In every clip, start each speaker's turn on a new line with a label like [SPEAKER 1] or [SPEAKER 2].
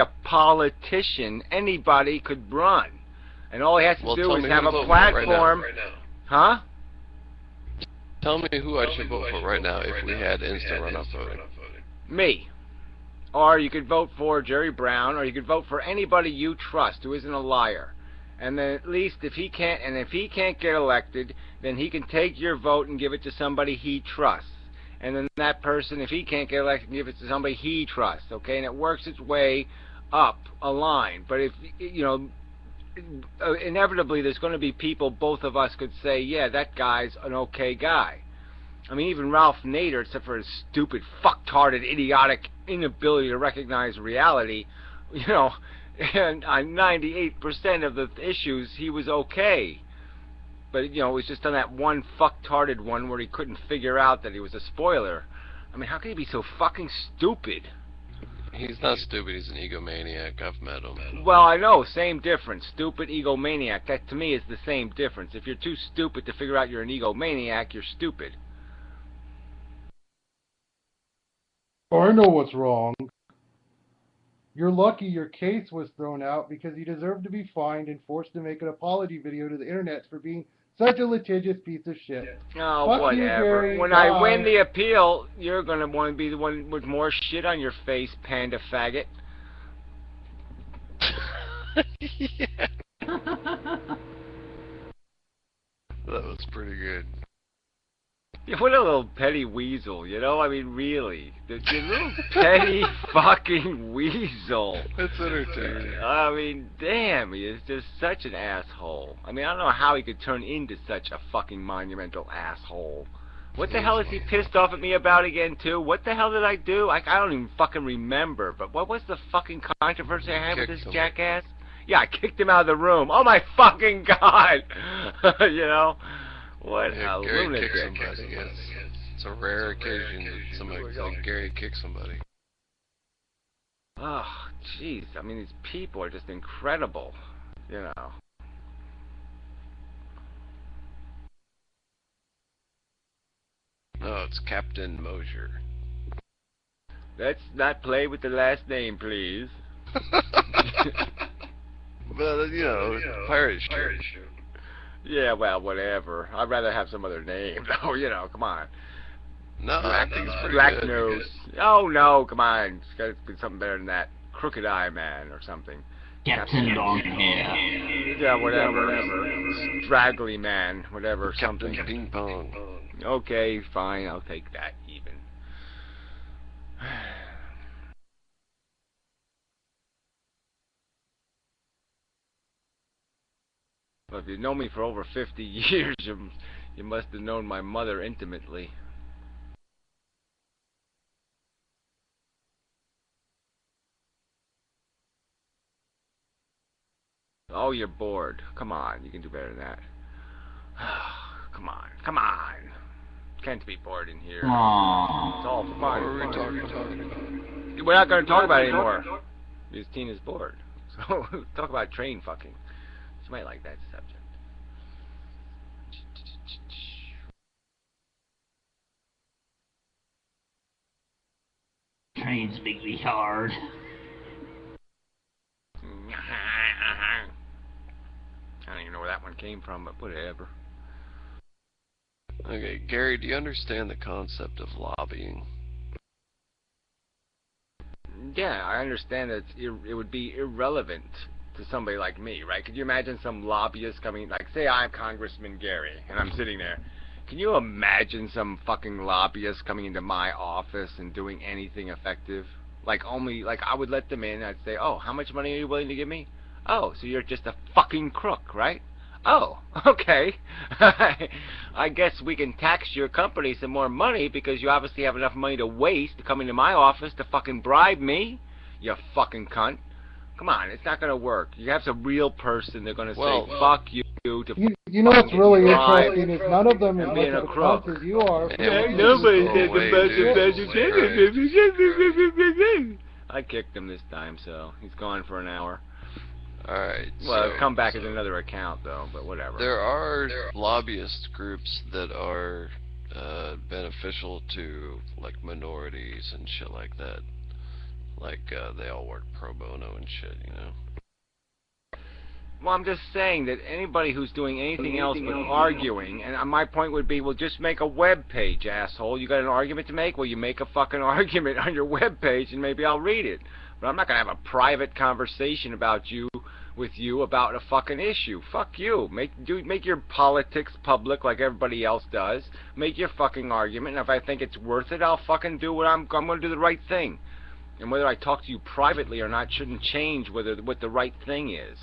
[SPEAKER 1] a politician. Anybody could run. And all he has to do is have a platform. Huh?
[SPEAKER 2] Tell me who I should vote for right now if we had instant runoff voting.
[SPEAKER 1] Me. Or you could vote for Jerry Brown, or you could vote for anybody you trust who isn't a liar. And then at least if he can't get elected, then he can take your vote and give it to somebody he trusts. And then that person, if he can't get elected, can give it to somebody he trusts. Okay, and it works its way up a line. But if inevitably there's going to be people both of us could say, yeah, that guy's an okay guy. I mean, even Ralph Nader, except for his stupid, fucktarded, idiotic inability to recognize reality, and on 98% of the issues, he was okay. But, it was just on that one fucktarded one where he couldn't figure out that he was a spoiler. I mean, how can he be so fucking stupid?
[SPEAKER 2] He's not stupid, he's an egomaniac. I've met him.
[SPEAKER 1] Well, I know, same difference. Stupid, egomaniac. That, to me, is the same difference. If you're too stupid to figure out you're an egomaniac, you're stupid.
[SPEAKER 3] Oh, I know what's wrong. You're lucky your case was thrown out because you deserve to be fined and forced to make an apology video to the internet for being such a litigious piece of shit.
[SPEAKER 1] Oh,
[SPEAKER 3] fuck
[SPEAKER 1] whatever.
[SPEAKER 3] You, Gary.
[SPEAKER 1] When
[SPEAKER 3] Bye.
[SPEAKER 1] I win the appeal, you're going to want to be the one with more shit on your face, panda faggot.
[SPEAKER 2] Yeah. That was pretty good.
[SPEAKER 1] What a little petty weasel, I mean, really. The little petty fucking weasel.
[SPEAKER 2] It's entertaining.
[SPEAKER 1] I mean, damn, he is just such an asshole. I mean, I don't know how he could turn into such a fucking monumental asshole. What the hell is he pissed off at me about again, too? What the hell did I do? I don't even fucking remember. But what was the fucking controversy I had with this jackass? Yeah, I kicked him out of the room. Oh, my fucking God. What a lunatic.
[SPEAKER 2] Gary kicked somebody, yes. It's a rare occasion that somebody like Gary kicks somebody.
[SPEAKER 1] Oh, jeez. I mean, these people are just incredible,
[SPEAKER 2] No, it's Captain Mosier.
[SPEAKER 1] Let's not play with the last name, please.
[SPEAKER 2] But, pirate ship.
[SPEAKER 1] Yeah, well, whatever. I'd rather have some other name, though, come on.
[SPEAKER 2] No, I think it's pretty
[SPEAKER 1] Black
[SPEAKER 2] good.
[SPEAKER 1] Nose. Oh, no, come on. It's got to be something better than that. Crooked Eye Man or something.
[SPEAKER 4] Captain Longhair.
[SPEAKER 1] Yeah, whatever. Straggly Man, whatever,
[SPEAKER 2] Captain
[SPEAKER 1] something.
[SPEAKER 2] Ping Pong.
[SPEAKER 1] Okay, fine, I'll take that even. Well, if you've known me for over 50 years, you must have known my mother intimately. Oh, you're bored. Come on, you can do better than that. Come on. Can't be bored in here.
[SPEAKER 4] Aww.
[SPEAKER 1] It's all fun.
[SPEAKER 2] What are we talking about?
[SPEAKER 1] We're not going to talk about it anymore. Because Tina's bored. So, talk about train fucking. She might like that subject.
[SPEAKER 4] Trains make me hard.
[SPEAKER 1] I don't even know where that one came from, but whatever.
[SPEAKER 2] Okay, Gary, do you understand the concept of lobbying?
[SPEAKER 1] Yeah, I understand that it would be irrelevant to somebody like me, right? Could you imagine some lobbyist coming, like, say I'm Congressman Gary, and I'm sitting there. Can you imagine some fucking lobbyist coming into my office and doing anything effective? Like, I would let them in, I'd say, oh, how much money are you willing to give me? Oh, so you're just a fucking crook, right? Oh, okay. I guess we can tax your company some more money because you obviously have enough money to waste to come into my office to fucking bribe me, you fucking cunt. Come on, it's not going to work. You have some real person, they're going to say, fuck you.
[SPEAKER 3] You know what's really interesting is none of them as much of a crook as you are.
[SPEAKER 1] Nobody said the I kicked him this time, so he's gone for an hour.
[SPEAKER 2] Alright,
[SPEAKER 1] well, come back as another account, though, but whatever.
[SPEAKER 2] There are lobbyist groups that are beneficial to, like, minorities and shit like that. Like, they all work pro bono and shit, you know?
[SPEAKER 1] Well, I'm just saying that anybody who's doing anything else but arguing, and my point would be, well, just make a web page, asshole. You got an argument to make? Well, you make a fucking argument on your web page, and maybe I'll read it. But I'm not gonna have a private conversation with you about a fucking issue. Fuck you. Make your politics public like everybody else does. Make your fucking argument, and if I think it's worth it, I'll fucking do what I'm gonna do the right thing. And whether I talk to you privately or not shouldn't change what the right thing is.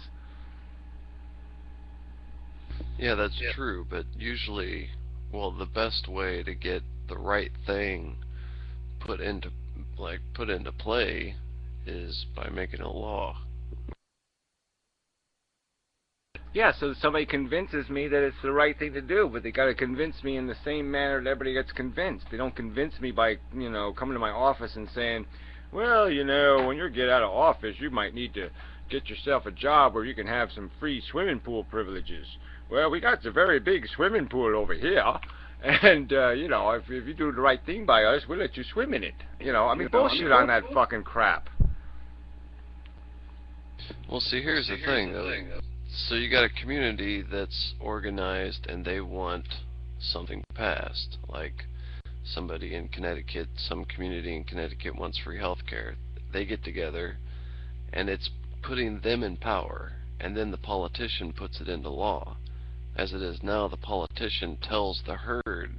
[SPEAKER 2] Yeah, that's true, but usually, well, the best way to get the right thing put into play is by making a law.
[SPEAKER 1] Yeah, so somebody convinces me that it's the right thing to do, but they got to convince me in the same manner that everybody gets convinced. They don't convince me by, coming to my office and saying, well, when you get out of office, you might need to get yourself a job where you can have some free swimming pool privileges. Well, we got a very big swimming pool over here, and, if you do the right thing by us, we'll let you swim in it. Bullshit on that fucking crap.
[SPEAKER 2] Well, see, here's the thing, though. So you got a community that's organized, and they want something passed. Like, somebody in Connecticut, some community in Connecticut wants free health care. They get together, and it's putting them in power, and then the politician puts it into law. As it is now, the politician tells the herd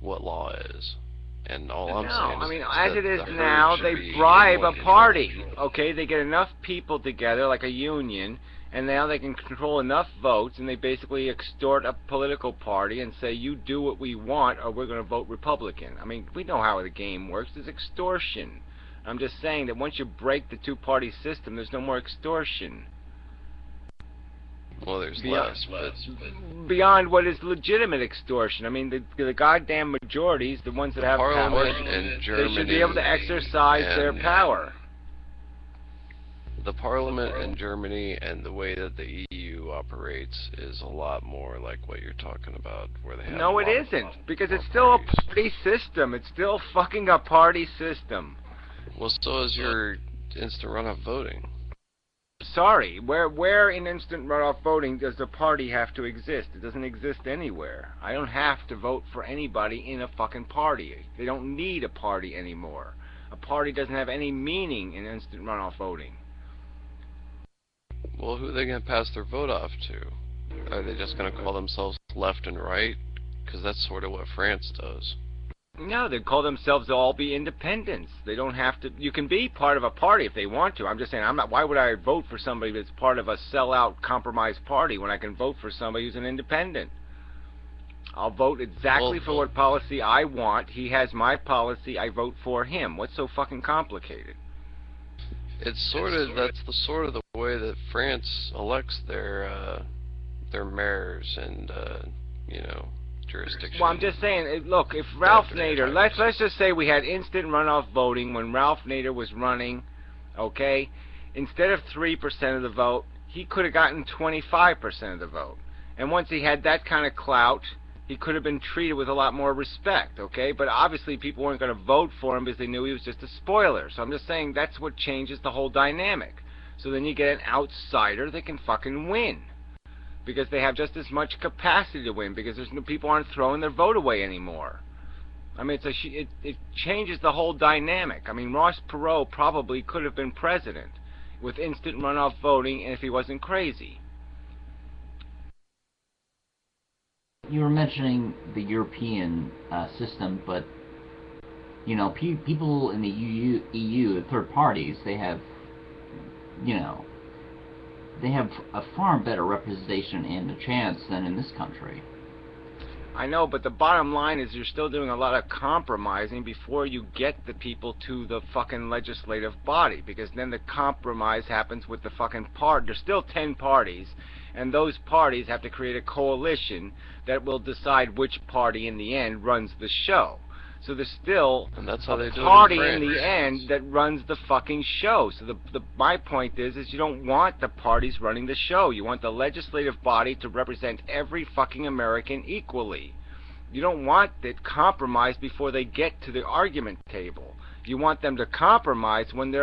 [SPEAKER 2] what law is. And all I'm saying is
[SPEAKER 1] as it is now, they bribe a party. Okay, they get enough people together, like a union, and now they can control enough votes, and they basically extort a political party and say, you do what we want, or we're going to vote Republican. We know how the game works. There's extortion. I'm just saying that once you break the two-party system, there's no more extortion.
[SPEAKER 2] Well, there's less, but
[SPEAKER 1] beyond what is legitimate extortion. The goddamn majorities, the ones that have power,
[SPEAKER 2] in Germany,
[SPEAKER 1] they should be able to exercise their power.
[SPEAKER 2] The parliament in Germany and the way that the EU operates is a lot more like what you're talking about, where they have
[SPEAKER 1] No, it isn't, because it's still a party system. It's still fucking a party system.
[SPEAKER 2] Well, so is your instant runoff voting.
[SPEAKER 1] Sorry, where in instant runoff voting does the party have to exist? It doesn't exist anywhere. I don't have to vote for anybody in a fucking party. They don't need a party anymore. A party doesn't have any meaning in instant runoff voting.
[SPEAKER 2] Well, who are they going to pass their vote off to? Are they just going to call themselves left and right? Because that's sort of what France does.
[SPEAKER 1] No, they call themselves all be independents. They don't have to. You can be part of a party if they want to. I'm just saying, why would I vote for somebody that's part of a sellout compromise party when I can vote for somebody who's an independent? I'll vote exactly for what policy I want. He has my policy. I vote for him. What's so fucking complicated?
[SPEAKER 2] That's the way that France elects their mayors and jurisdiction.
[SPEAKER 1] Well, I'm just saying, look, if Ralph Nader, let's just say we had instant runoff voting when Ralph Nader was running, okay? Instead of 3% of the vote, he could have gotten 25% of the vote. And once he had that kind of clout, he could have been treated with a lot more respect, okay? But obviously people weren't going to vote for him because they knew he was just a spoiler. So I'm just saying that's what changes the whole dynamic. So then you get an outsider that can fucking win, because they have just as much capacity to win, because people aren't throwing their vote away anymore. It changes the whole dynamic. Ross Perot probably could have been president with instant runoff voting, and if he wasn't crazy.
[SPEAKER 4] You were mentioning the European system, but people in the EU, the third parties, they have a far better representation and a chance than in this country.
[SPEAKER 1] I know, but the bottom line is you're still doing a lot of compromising before you get the people to the fucking legislative body, because then the compromise happens with the fucking part. There's still 10 parties, and those parties have to create a coalition that will decide which party in the end runs the show. So there's still a party in the end that runs the fucking show. So my point is you don't want the parties running the show. You want the legislative body to represent every fucking American equally. You don't want it compromised before they get to the argument table. You want them to compromise when they're